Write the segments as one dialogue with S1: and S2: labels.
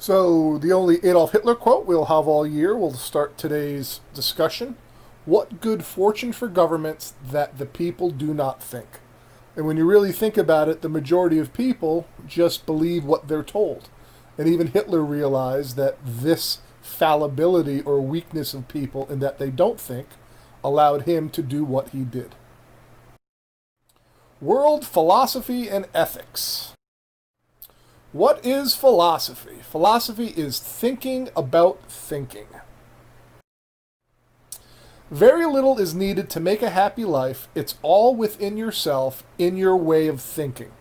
S1: So, the only Adolf Hitler quote we'll have all year will start today's discussion. What good fortune for governments that the people do not think? And when you really think about it, the majority of people just believe what they're told. And even Hitler realized that this fallibility or weakness of people in that they don't think allowed him to do what he did. World philosophy and ethics. What is philosophy? Philosophy is thinking about thinking. Very little is needed to make a happy life. It's all within yourself, in your way of thinking.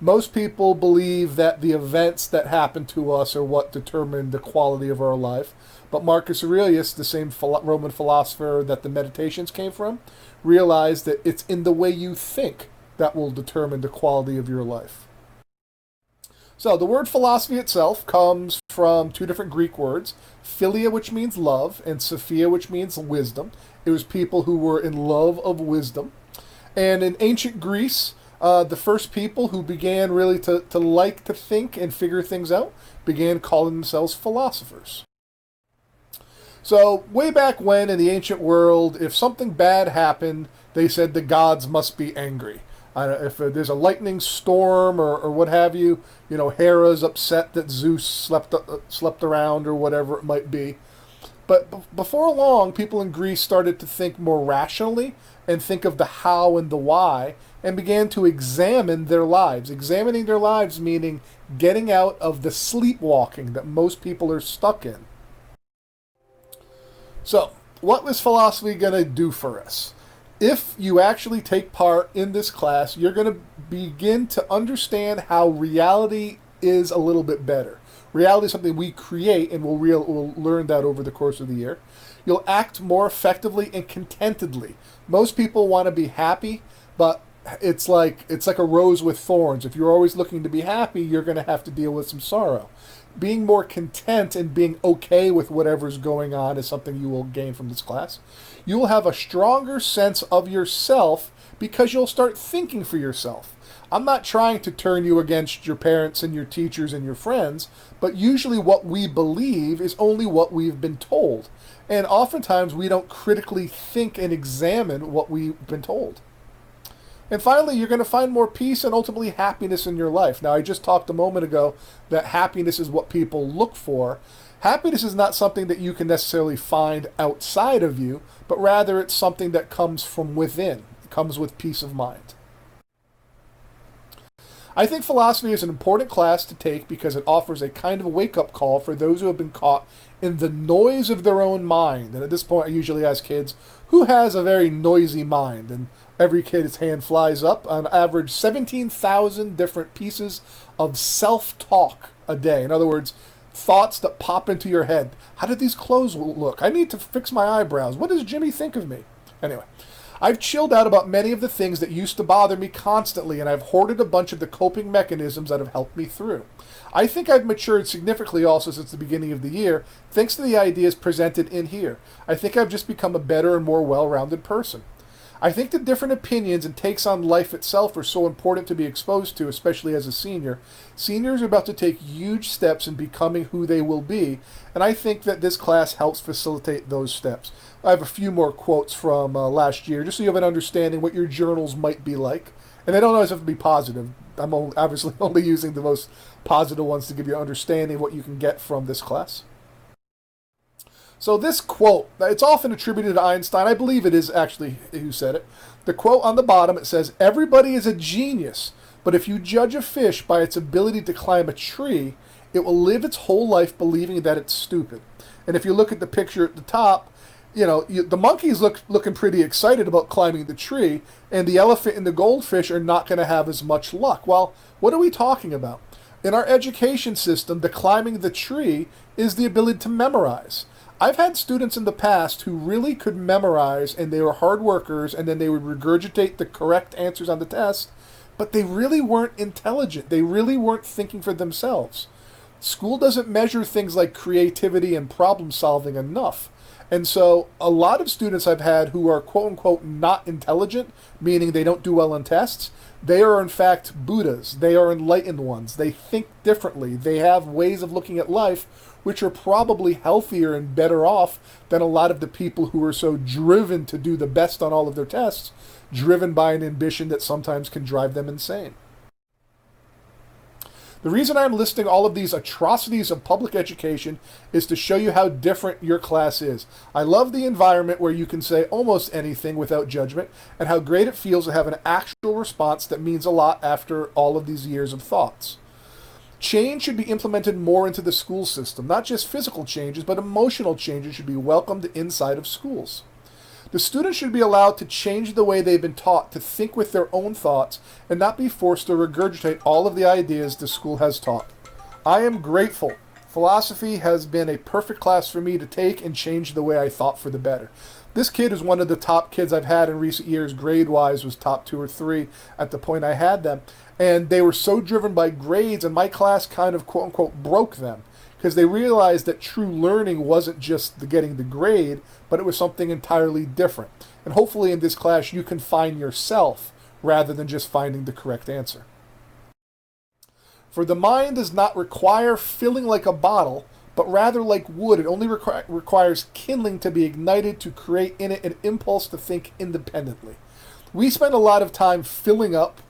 S1: Most people believe that the events that happen to us are what determine the quality of our life. But Marcus Aurelius, the same Roman philosopher that the Meditations came from, realized that it's in the way you think that will determine the quality of your life. So the word philosophy itself comes from two different Greek words, philia, which means love, and sophia, which means wisdom. It was people who were in love of wisdom. And in ancient Greece, the first people who began really to like to think and figure things out began calling themselves philosophers. So way back when in the ancient world, if something bad happened, they said the gods must be angry. If there's a lightning storm or what have you, Hera's upset that Zeus slept around or whatever it might be. But before long, people in Greece started to think more rationally and think of the how and the why and began to examine their lives. Examining their lives meaning getting out of the sleepwalking that most people are stuck in. So, what is philosophy going to do for us? If you actually take part in this class, you're going to begin to understand how reality is a little bit better. Reality is something we create, and we'll learn that over the course of the year. You'll act more effectively and contentedly. Most people want to be happy, but it's like a rose with thorns. If you're always looking to be happy, you're going to have to deal with some sorrow. Being more content and being okay with whatever's going on is something you will gain from this class. You will have a stronger sense of yourself because you'll start thinking for yourself. I'm not trying to turn you against your parents and your teachers and your friends, but usually what we believe is only what we've been told. And oftentimes we don't critically think and examine what we've been told. And finally, you're going to find more peace and ultimately happiness in your life. Now, I just talked a moment ago that happiness is what people look for. Happiness is not something that you can necessarily find outside of you, but rather it's something that comes from within. It comes with peace of mind. I think philosophy is an important class to take because it offers a kind of a wake-up call for those who have been caught in the noise of their own mind. And at this point, I usually ask kids, who has a very noisy mind? And every kid's hand flies up. On average, 17,000 different pieces of self-talk a day. In other words, thoughts that pop into your head. How did these clothes look? I need to fix my eyebrows. What does Jimmy think of me? Anyway, I've chilled out about many of the things that used to bother me constantly, and I've hoarded a bunch of the coping mechanisms that have helped me through. I think I've matured significantly also since the beginning of the year, thanks to the ideas presented in here. I think I've just become a better and more well-rounded person. I think the different opinions and takes on life itself are so important to be exposed to, especially as a senior. Seniors are about to take huge steps in becoming who they will be, and I think that this class helps facilitate those steps. I have a few more quotes from last year, just so you have an understanding what your journals might be like. And they don't always have to be positive. I'm obviously only using the most positive ones to give you an understanding of what you can get from this class. So this quote, it's often attributed to Einstein. I believe it is actually who said it. The quote on the bottom, it says, "Everybody is a genius, but if you judge a fish by its ability to climb a tree, it will live its whole life believing that it's stupid." And if you look at the picture at the top, the monkey's looking pretty excited about climbing the tree, and the elephant and the goldfish are not going to have as much luck. Well, what are we talking about? In our education system, the climbing the tree is the ability to memorize. I've had students in the past who really could memorize, and they were hard workers, and then they would regurgitate the correct answers on the test, but they really weren't intelligent. They really weren't thinking for themselves. School doesn't measure things like creativity and problem solving enough. And so a lot of students I've had who are quote unquote not intelligent, meaning they don't do well on tests, they are in fact Buddhas. They are enlightened ones. They think differently. They have ways of looking at life which are probably healthier and better off than a lot of the people who are so driven to do the best on all of their tests, driven by an ambition that sometimes can drive them insane. The reason I'm listing all of these atrocities of public education is to show you how different your class is. I love the environment where you can say almost anything without judgment, and how great it feels to have an actual response that means a lot after all of these years of thoughts. Change should be implemented more into the school system. Not just physical changes, but emotional changes should be welcomed inside of schools. The students should be allowed to change the way they've been taught, to think with their own thoughts, and not be forced to regurgitate all of the ideas the school has taught. I am grateful. Philosophy has been a perfect class for me to take and change the way I thought for the better. This kid is one of the top kids I've had in recent years. Grade-wise was top 2 or 3 at the point I had them. And they were so driven by grades, and my class kind of quote-unquote broke them, because they realized that true learning wasn't just getting the grade, but it was something entirely different. And hopefully in this class you can find yourself rather than just finding the correct answer. For the mind does not require filling like a bottle, but rather like wood. It only requires kindling to be ignited to create in it an impulse to think independently. We spend a lot of time filling up.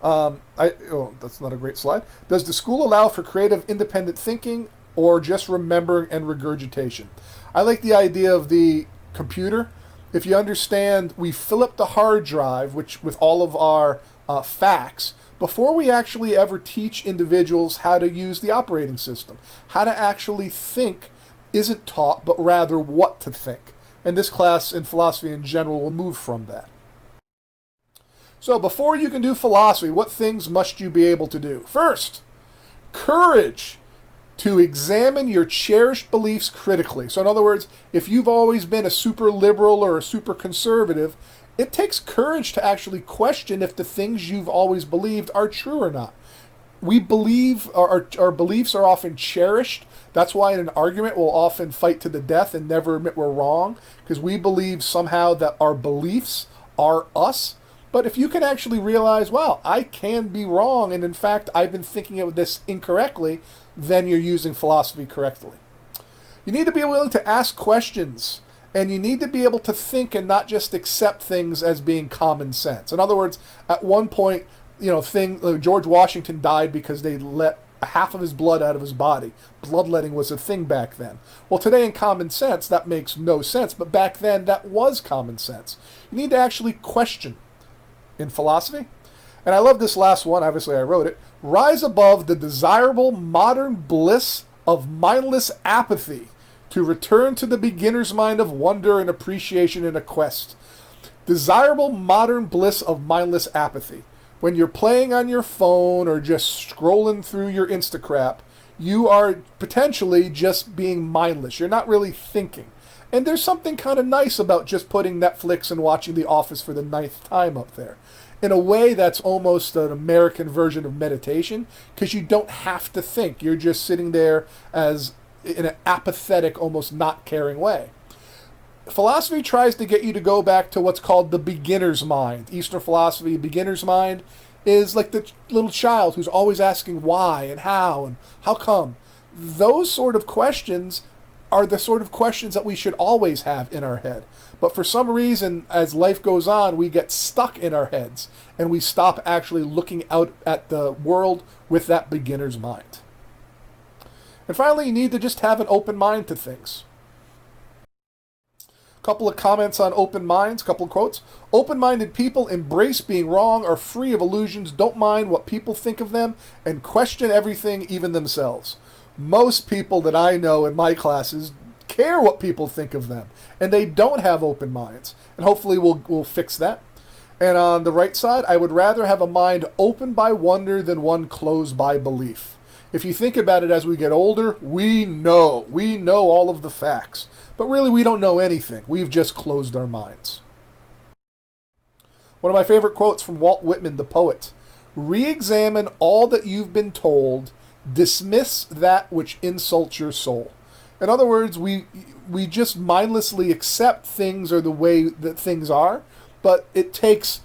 S1: That's not a great slide. Does the school allow for creative independent thinking, or just remembering and regurgitation? I like the idea of the computer. If you understand, we fill up the hard drive with all of our facts before we actually ever teach individuals how to use the operating system. How to actually think isn't taught, but rather what to think. And this class in philosophy in general will move from that. So before you can do philosophy, what things must you be able to do? First, courage to examine your cherished beliefs critically. So in other words, if you've always been a super liberal or a super conservative, it takes courage to actually question if the things you've always believed are true or not. We believe our beliefs are often cherished. That's why in an argument we'll often fight to the death and never admit we're wrong, because we believe somehow that our beliefs are us. But if you can actually realize, wow, I can be wrong, and in fact I've been thinking of this incorrectly, then you're using philosophy correctly. You need to be willing to ask questions, and you need to be able to think and not just accept things as being common sense. In other words, at one point, George Washington died because they let half of his blood out of his body. Bloodletting was a thing back then. Well, today in common sense, that makes no sense, but back then that was common sense. You need to actually question in philosophy. And I love this last one, obviously I wrote it. Rise above the desirable modern bliss of mindless apathy to return to the beginner's mind of wonder and appreciation in a quest. Desirable modern bliss of mindless apathy. When you're playing on your phone or just scrolling through your Instacrap, you are potentially just being mindless. You're not really thinking. And there's something kind of nice about just putting Netflix and watching The Office for the 9th time up there. In a way, that's almost an American version of meditation, because you don't have to think. You're just sitting there as in an apathetic, almost not caring way. Philosophy tries to get you to go back to what's called the beginner's mind. Eastern philosophy, beginner's mind, is like the little child who's always asking why and how come. Those sort of questions are the sort of questions that we should always have in our head. But for some reason, as life goes on, we get stuck in our heads, and we stop actually looking out at the world with that beginner's mind. And finally, you need to just have an open mind to things. A couple of comments on open minds, a couple of quotes. Open-minded people embrace being wrong, are free of illusions, don't mind what people think of them, and question everything, even themselves. Most people that I know in my classes care what people think of them, and they don't have open minds. And hopefully we'll fix that. And on the right side, I would rather have a mind open by wonder than one closed by belief. If you think about it, as we get older, we know all of the facts. But really, we don't know anything. We've just closed our minds. One of my favorite quotes from Walt Whitman, the poet. Re-examine all that you've been told. Dismiss that which insults your soul. In other words, we just mindlessly accept things are the way that things are, but it takes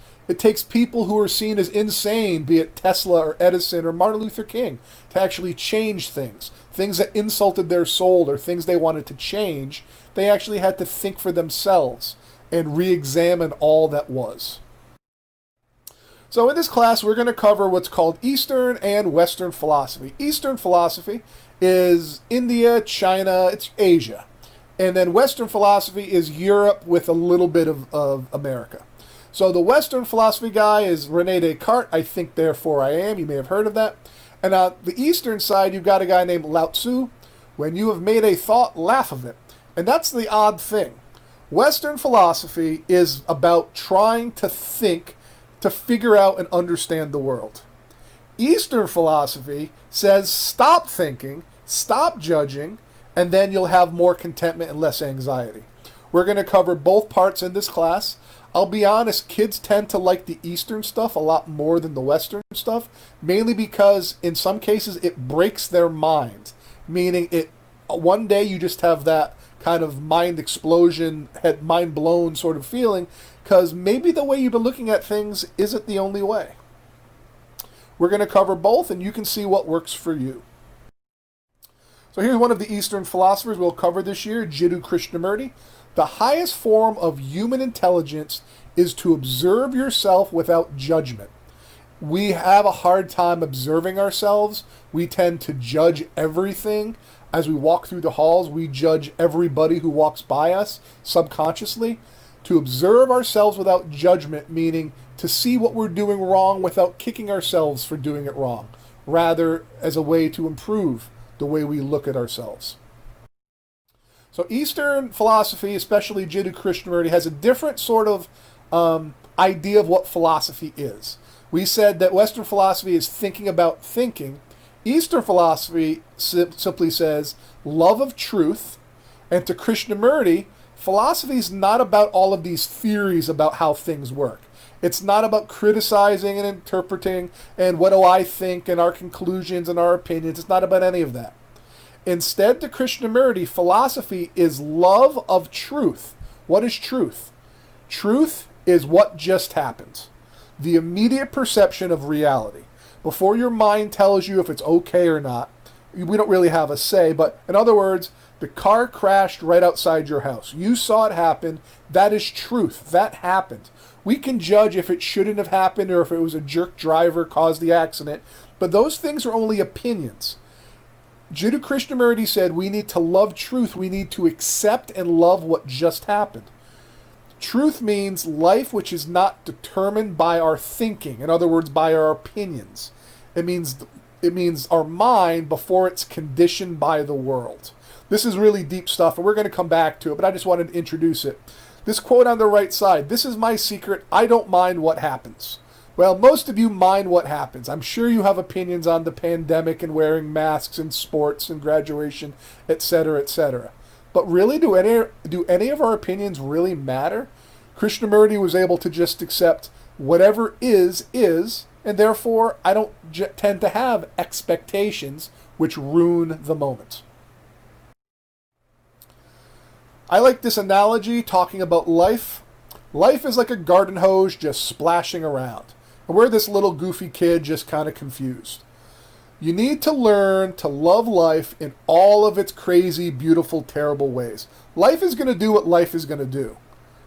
S1: people who are seen as insane, be it Tesla or Edison or Martin Luther King, to actually change things. Things that insulted their soul or things they wanted to change, they actually had to think for themselves and re-examine all that was. So in this class, we're going to cover what's called Eastern and Western philosophy. Eastern philosophy is India, China, it's Asia. And then Western philosophy is Europe with a little bit of America. So the Western philosophy guy is René Descartes, I think therefore I am. You may have heard of that. And on the Eastern side, you've got a guy named Lao Tzu. When you have made a thought, laugh of it. And that's the odd thing. Western philosophy is about trying to think, to figure out and understand the world. Eastern philosophy says stop thinking, stop judging, and then you'll have more contentment and less anxiety. We're going to cover both parts in this class. I'll be honest, kids tend to like the Eastern stuff a lot more than the Western stuff, mainly because in some cases it breaks their mind, meaning one day you just have that kind of mind explosion, head mind blown sort of feeling, because maybe the way you've been looking at things isn't the only way. We're going to cover both, and you can see what works for you. So here's one of the Eastern philosophers we'll cover this year, Jiddu Krishnamurti. The highest form of human intelligence is to observe yourself without judgment. We have a hard time observing ourselves. We tend to judge everything. As we walk through the halls, we judge everybody who walks by us subconsciously. To observe ourselves without judgment, meaning to see what we're doing wrong without kicking ourselves for doing it wrong, rather as a way to improve the way we look at ourselves. So Eastern philosophy, especially Jiddu Krishnamurti, has a different sort of idea of what philosophy is. We said that Western philosophy is thinking about thinking. Eastern philosophy simply says love of truth. And to Krishnamurti, philosophy is not about all of these theories about how things work. It's not about criticizing and interpreting and what do I think and our conclusions and our opinions. It's not about any of that. Instead, to Krishnamurti, philosophy is love of truth. What is truth? Truth is what just happened. The immediate perception of reality. Before your mind tells you if it's okay or not, we don't really have a say, but in other words, the car crashed right outside your house. You saw it happen. That is truth. That happened. We can judge if it shouldn't have happened or if it was a jerk driver caused the accident, but those things are only opinions. Jiddu Krishnamurti said we need to love truth. We need to accept and love what just happened. Truth means life which is not determined by our thinking. In other words, by our opinions. It means our mind before it's conditioned by the world. This is really deep stuff, and we're going to come back to it, but I just wanted to introduce it. This quote on the right side, this is my secret, I don't mind what happens. Well, most of you mind what happens. I'm sure you have opinions on the pandemic and wearing masks and sports and graduation, etc., etc. But really, do any of our opinions really matter? Krishnamurti was able to just accept whatever is, and therefore I don't tend to have expectations which ruin the moment. I like this analogy talking about life. Life is like a garden hose just splashing around. And we're this little goofy kid just kind of confused. You need to learn to love life in all of its crazy, beautiful, terrible ways. Life is going to do what life is going to do.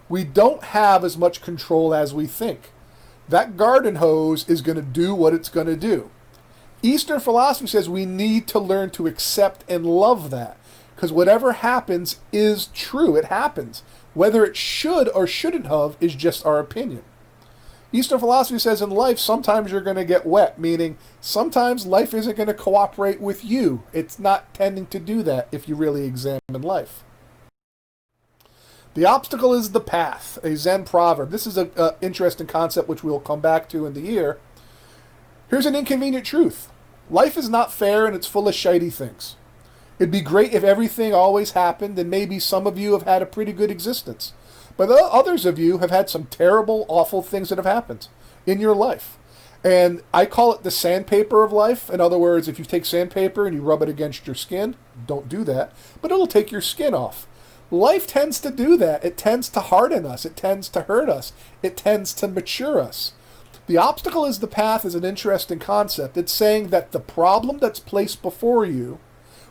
S1: We don't have as much control as we think. That garden hose is going to do what it's going to do. Eastern philosophy says we need to learn to accept and love that. Because whatever happens is true. It happens. Whether it should or shouldn't have is just our opinion. Eastern philosophy says in life, sometimes you're going to get wet, meaning sometimes life isn't going to cooperate with you. It's not tending to do that if you really examine life. The obstacle is the path, a Zen proverb. This is an interesting concept which we'll come back to in the year. Here's an inconvenient truth. Life is not fair and it's full of shitey things. It'd be great if everything always happened, and maybe some of you have had a pretty good existence. But others of you have had some terrible, awful things that have happened in your life. And I call it the sandpaper of life. In other words, if you take sandpaper and you rub it against your skin, don't do that, but it'll take your skin off. Life tends to do that. It tends to harden us. It tends to hurt us. It tends to mature us. The obstacle is the path is an interesting concept. It's saying that the problem that's placed before you,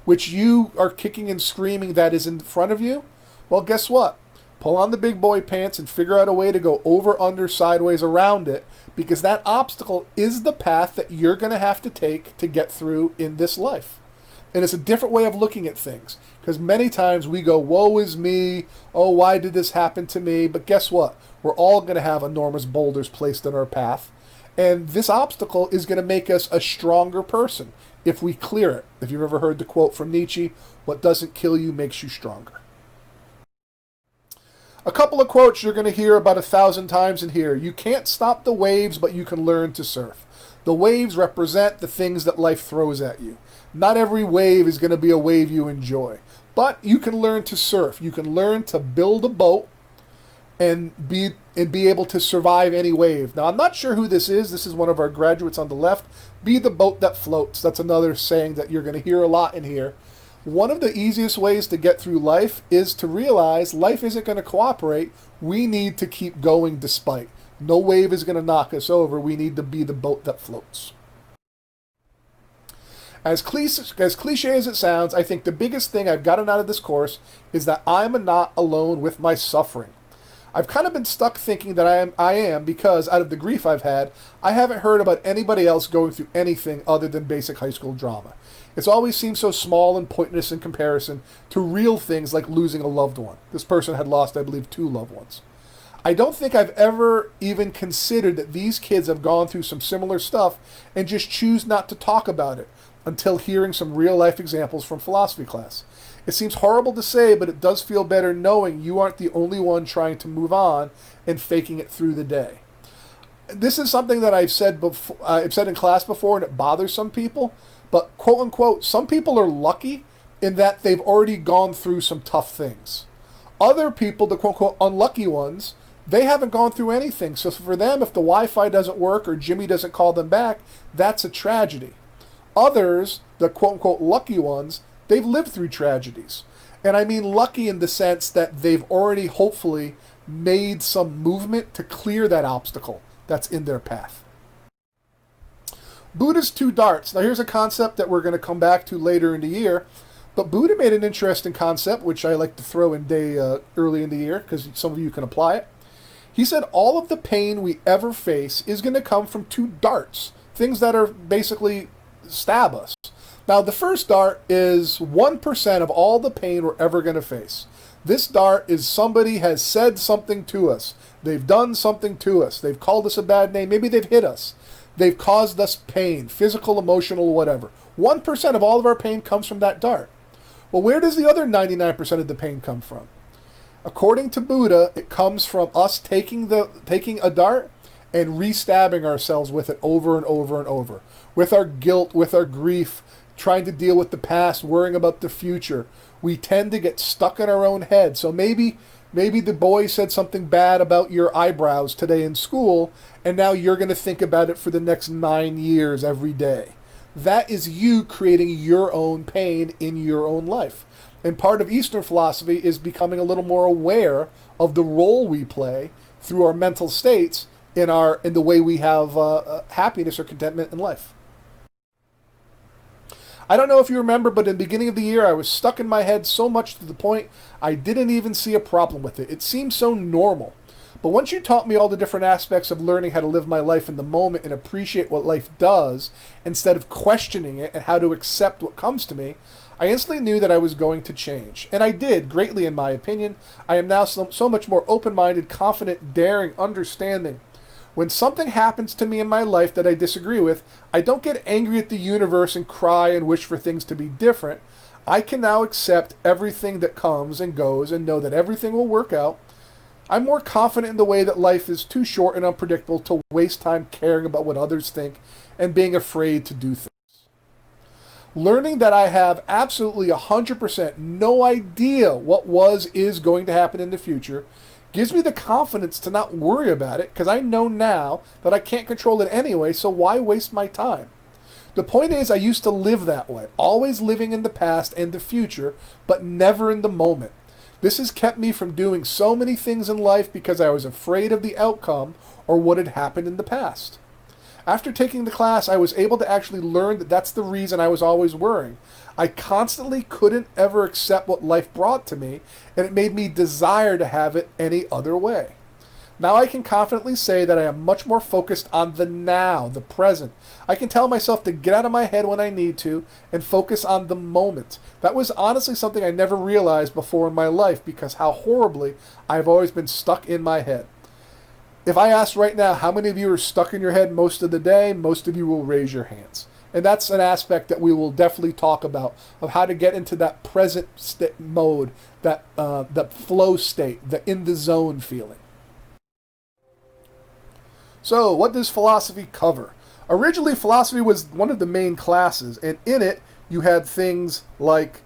S1: which you are kicking and screaming that is in front of you, well, guess what? Pull on the big boy pants and figure out a way to go over, under, sideways, around it, because that obstacle is the path that you're going to have to take to get through in this life. And it's a different way of looking at things, because many times we go, woe is me, oh, why did this happen to me? But guess what? We're all going to have enormous boulders placed in our path, and this obstacle is going to make us a stronger person if we clear it. If you've ever heard the quote from Nietzsche, what doesn't kill you makes you stronger. A couple of quotes you're going to hear about 1,000 times in here. You can't stop the waves, but you can learn to surf. The waves represent the things that life throws at you. Not every wave is going to be a wave you enjoy, but you can learn to surf. You can learn to build a boat and be able to survive any wave. Now, I'm not sure who this is. This is one of our graduates on the left. Be the boat that floats. That's another saying that you're going to hear a lot in here. One of the easiest ways to get through life is to realize life isn't going to cooperate. We need to keep going despite. No wave is going to knock us over. We need to be the boat that floats. As cliche as it sounds, I think the biggest thing I've gotten out of this course is that I'm not alone with my suffering. I've kind of been stuck thinking that I am because out of the grief I've had, I haven't heard about anybody else going through anything other than basic high school drama. It's always seemed so small and pointless in comparison to real things like losing a loved one. This person had lost, I believe, 2 loved ones. I don't think I've ever even considered that these kids have gone through some similar stuff and just choose not to talk about it until hearing some real-life examples from philosophy class. It seems horrible to say, but it does feel better knowing you aren't the only one trying to move on and faking it through the day. This is something that I've said before, I've said in class before, and it bothers some people, but quote-unquote, some people are lucky in that they've already gone through some tough things. Other people, the quote-unquote unlucky ones, they haven't gone through anything. So for them, if the Wi-Fi doesn't work or Jimmy doesn't call them back, that's a tragedy. Others, the quote-unquote lucky ones, they've lived through tragedies. And I mean lucky in the sense that they've already hopefully made some movement to clear that obstacle that's in their path. Buddha's 2 darts. Now here's a concept that we're going to come back to later in the year. But Buddha made an interesting concept, which I like to throw in early in the year, because some of you can apply it. He said all of the pain we ever face is going to come from 2 darts, things that are basically stab us. Now, the first dart is 1% of all the pain we're ever going to face. This dart is somebody has said something to us. They've done something to us. They've called us a bad name. Maybe they've hit us. They've caused us pain, physical, emotional, whatever. 1% of all of our pain comes from that dart. Well, where does the other 99% of the pain come from? According to Buddha, it comes from us taking a dart and re-stabbing ourselves with it over and over and over. With our guilt, with our grief, trying to deal with the past, worrying about the future. We tend to get stuck in our own head. So maybe the boy said something bad about your eyebrows today in school, and now you're going to think about it for the next 9 years every day. That is you creating your own pain in your own life. And part of Eastern philosophy is becoming a little more aware of the role we play through our mental states in the way we have happiness or contentment in life. I don't know if you remember, but in the beginning of the year, I was stuck in my head so much to the point I didn't even see a problem with it. It seemed so normal. But once you taught me all the different aspects of learning how to live my life in the moment and appreciate what life does, instead of questioning it and how to accept what comes to me, I instantly knew that I was going to change. And I did, greatly in my opinion. I am now so much more open-minded, confident, daring, understanding. When something happens to me in my life that I disagree with, I don't get angry at the universe and cry and wish for things to be different. I can now accept everything that comes and goes and know that everything will work out. I'm more confident in the way that life is too short and unpredictable to waste time caring about what others think and being afraid to do things. Learning that I have absolutely 100% no idea what is going to happen in the future Gives me the confidence to not worry about it because I know now that I can't control it anyway, so why waste my time? The point is, I used to live that way, always living in the past and the future, but never in the moment. This has kept me from doing so many things in life because I was afraid of the outcome or what had happened in the past. After taking the class, I was able to actually learn that that's the reason I was always worrying. I constantly couldn't ever accept what life brought to me, and it made me desire to have it any other way. Now I can confidently say that I am much more focused on the now, the present. I can tell myself to get out of my head when I need to and focus on the moment. That was honestly something I never realized before in my life because how horribly I've always been stuck in my head. If I ask right now how many of you are stuck in your head most of the day, most of you will raise your hands. And that's an aspect that we will definitely talk about, of how to get into that present mode, that flow state, the in the zone feeling. So, what does philosophy cover? Originally, philosophy was one of the main classes, and in it, you had things like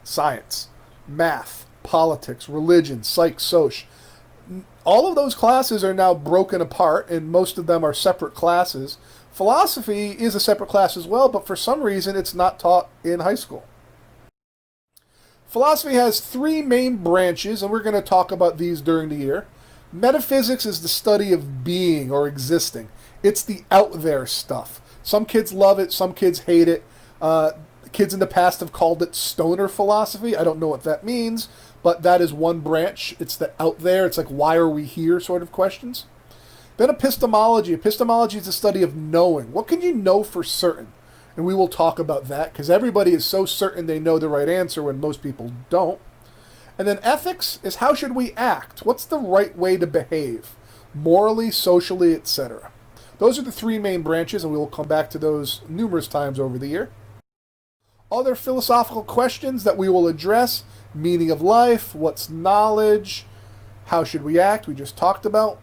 S1: science, math, politics, religion, psych, soc. All of those classes are now broken apart, and most of them are separate classes. Philosophy is a separate class as well, but for some reason, it's not taught in high school. Philosophy has three main branches, and we're going to talk about these during the year. Metaphysics is the study of being or existing. It's the out there stuff. Some kids love it, some kids hate it. Kids in the past have called it stoner philosophy. I don't know what that means, but that is one branch. It's the out there. It's like, why are we here sort of questions. Then epistemology. Epistemology is the study of knowing. What can you know for certain? And we will talk about that because everybody is so certain they know the right answer when most people don't. And then ethics is how should we act? What's the right way to behave? Morally, socially, etc. Those are the three main branches, and we will come back to those numerous times over the year. Other philosophical questions that we will address: meaning of life, what's knowledge, how should we act, we just talked about.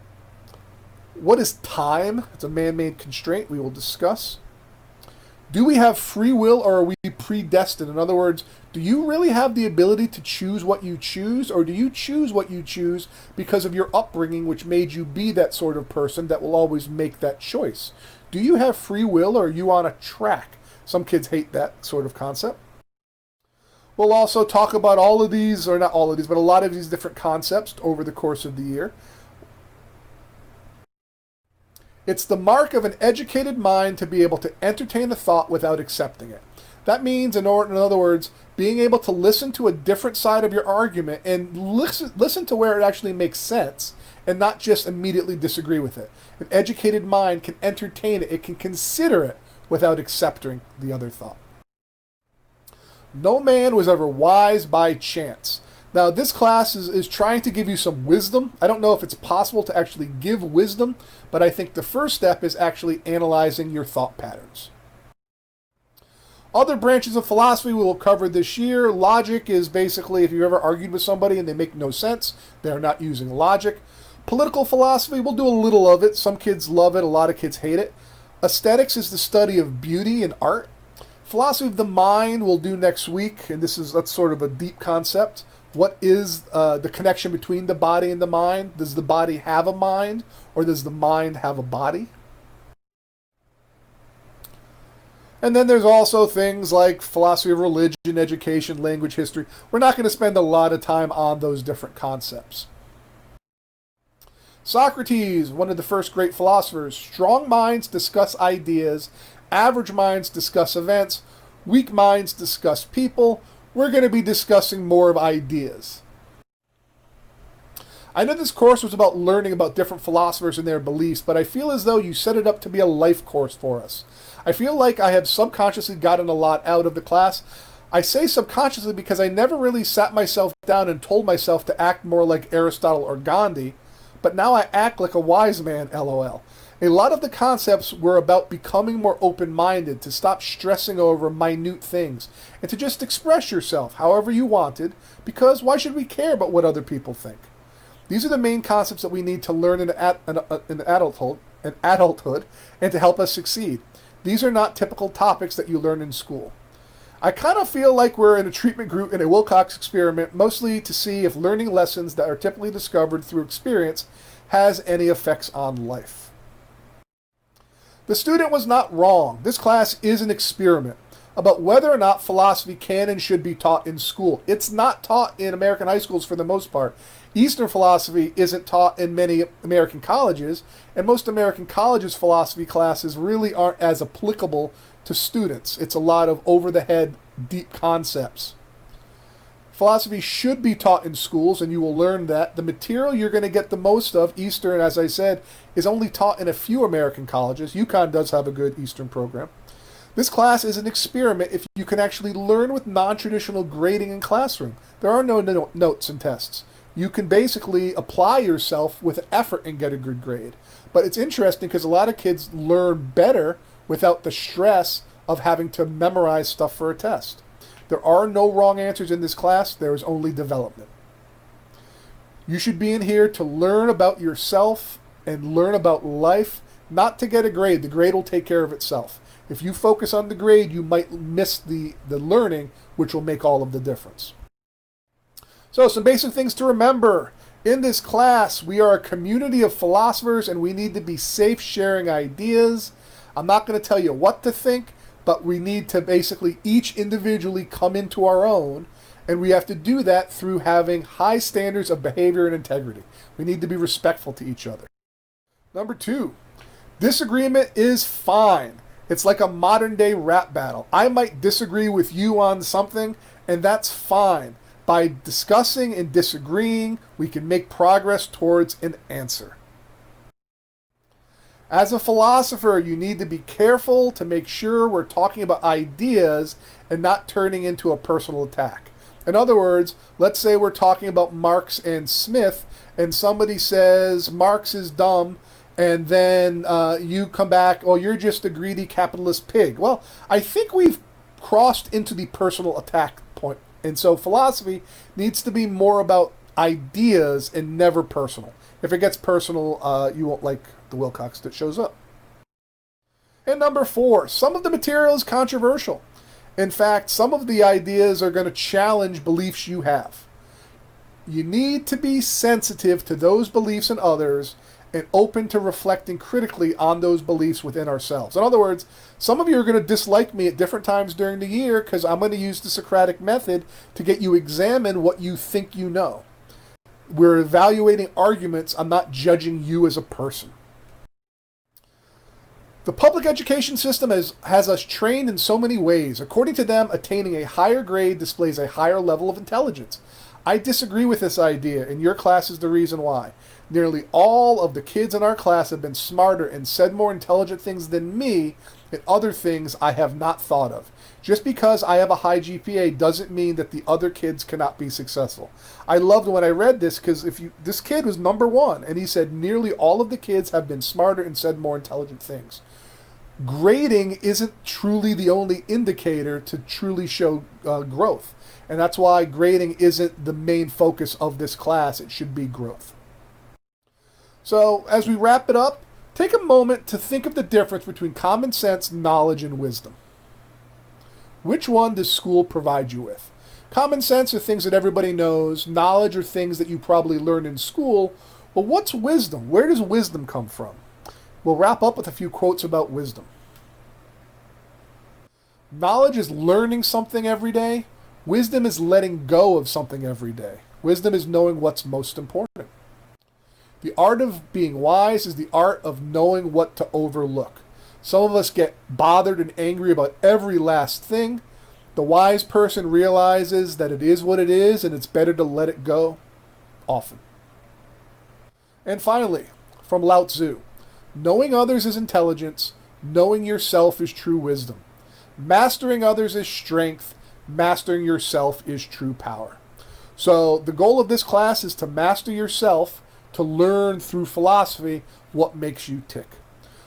S1: What is time? It's a man-made constraint we will discuss. Do we have free will or are we predestined? In other words, do you really have the ability to choose what you choose, or do you choose what you choose because of your upbringing, which made you be that sort of person that will always make that choice? Do you have free will, or are you on a track? Some kids hate that sort of concept. We'll also talk about all of these, or not all of these, but a lot of these different concepts over the course of the year. It's the mark of an educated mind to be able to entertain a thought without accepting it. That means, in other words, being able to listen to a different side of your argument and listen to where it actually makes sense and not just immediately disagree with it. An educated mind can entertain it. It can consider it without accepting the other thought. No man was ever wise by chance. Now, this class is trying to give you some wisdom. I don't know if it's possible to actually give wisdom, but I think the first step is actually analyzing your thought patterns. Other branches of philosophy we will cover this year. Logic is basically if you've ever argued with somebody and they make no sense, they're not using logic. Political philosophy, we'll do a little of it. Some kids love it, a lot of kids hate it. Aesthetics is the study of beauty and art. Philosophy of the mind we'll do next week, and that's sort of a deep concept. What is the connection between the body and the mind? Does the body have a mind, or does the mind have a body? And then there's also things like philosophy of religion, education, language, history. We're not going to spend a lot of time on those different concepts. Socrates, one of the first great philosophers. Strong minds discuss ideas. Average minds discuss events. Weak minds discuss people. We're going to be discussing more of ideas. I know this course was about learning about different philosophers and their beliefs, but I feel as though you set it up to be a life course for us. I feel like I have subconsciously gotten a lot out of the class. I say subconsciously because I never really sat myself down and told myself to act more like Aristotle or Gandhi, but now I act like a wise man, LOL. A lot of the concepts were about becoming more open-minded, to stop stressing over minute things, and to just express yourself however you wanted, because why should we care about what other people think? These are the main concepts that we need to learn in adulthood, and to help us succeed. These are not typical topics that you learn in school. I kind of feel like we're in a treatment group in a Wilcox experiment, mostly to see if learning lessons that are typically discovered through experience has any effects on life. The student was not wrong. This class is an experiment about whether or not philosophy can and should be taught in school. It's not taught in American high schools for the most part. Eastern philosophy isn't taught in many American colleges, and most American colleges' philosophy classes really aren't as applicable to students. It's a lot of over-the-head, deep concepts. Philosophy should be taught in schools, and you will learn that. The material you're going to get the most of, Eastern, as I said, is only taught in a few American colleges. UConn does have a good Eastern program. This class is an experiment if you can actually learn with non-traditional grading in classroom. There are no notes and tests. You can basically apply yourself with effort and get a good grade. But it's interesting because a lot of kids learn better without the stress of having to memorize stuff for a test. There are no wrong answers in this class. There is only development. You should be in here to learn about yourself and learn about life, not to get a grade. The grade will take care of itself. If you focus on the grade, you might miss the learning, which will make all of the difference. So, some basic things to remember. In this class, we are a community of philosophers, and we need to be safe sharing ideas. I'm not going to tell you what to think, but we need to basically each individually come into our own, and we have to do that through having high standards of behavior and integrity. We need to be respectful to each other. Number 2, disagreement is fine. It's like a modern-day rap battle. I might disagree with you on something, and that's fine. By discussing and disagreeing, we can make progress towards an answer. As a philosopher, you need to be careful to make sure we're talking about ideas and not turning into a personal attack. In other words, let's say we're talking about Marx and Smith, and somebody says Marx is dumb, and then you come back, oh, you're just a greedy capitalist pig. Well, I think we've crossed into the personal attack point. And so philosophy needs to be more about ideas and never personal. If it gets personal, you won't like the Wilcox that shows up. And number 4, some of the material is controversial. In fact, some of the ideas are going to challenge beliefs you have. You need to be sensitive to those beliefs and others and open to reflecting critically on those beliefs within ourselves. In other words, some of you are going to dislike me at different times during the year because I'm going to use the Socratic method to get you examine what you think you know. We're evaluating arguments. I'm not judging you as a person. The public education system has us trained in so many ways. According to them, attaining a higher grade displays a higher level of intelligence. I disagree with this idea, and your class is the reason why. Nearly all of the kids in our class have been smarter and said more intelligent things than me and other things I have not thought of. Just because I have a high GPA doesn't mean that the other kids cannot be successful. I loved when I read this because this kid was number 1, and he said nearly all of the kids have been smarter and said more intelligent things. Grading isn't truly the only indicator to truly show growth. And that's why grading isn't the main focus of this class. It should be growth. So, as we wrap it up, take a moment to think of the difference between common sense, knowledge, and wisdom. Which one does school provide you with? Common sense are things that everybody knows. Knowledge are things that you probably learned in school. Well, what's wisdom? Where does wisdom come from? We'll wrap up with a few quotes about wisdom. Knowledge is learning something every day. Wisdom is letting go of something every day. Wisdom is knowing what's most important. The art of being wise is the art of knowing what to overlook. Some of us get bothered and angry about every last thing. The wise person realizes that it is what it is and it's better to let it go often. And finally, from Lao Tzu, knowing others is intelligence, knowing yourself is true wisdom. Mastering others is strength, mastering yourself is true power. So the goal of this class is to master yourself, to learn through philosophy what makes you tick.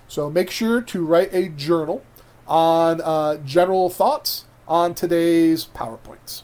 S1: So make sure to write a journal on general thoughts on today's PowerPoints.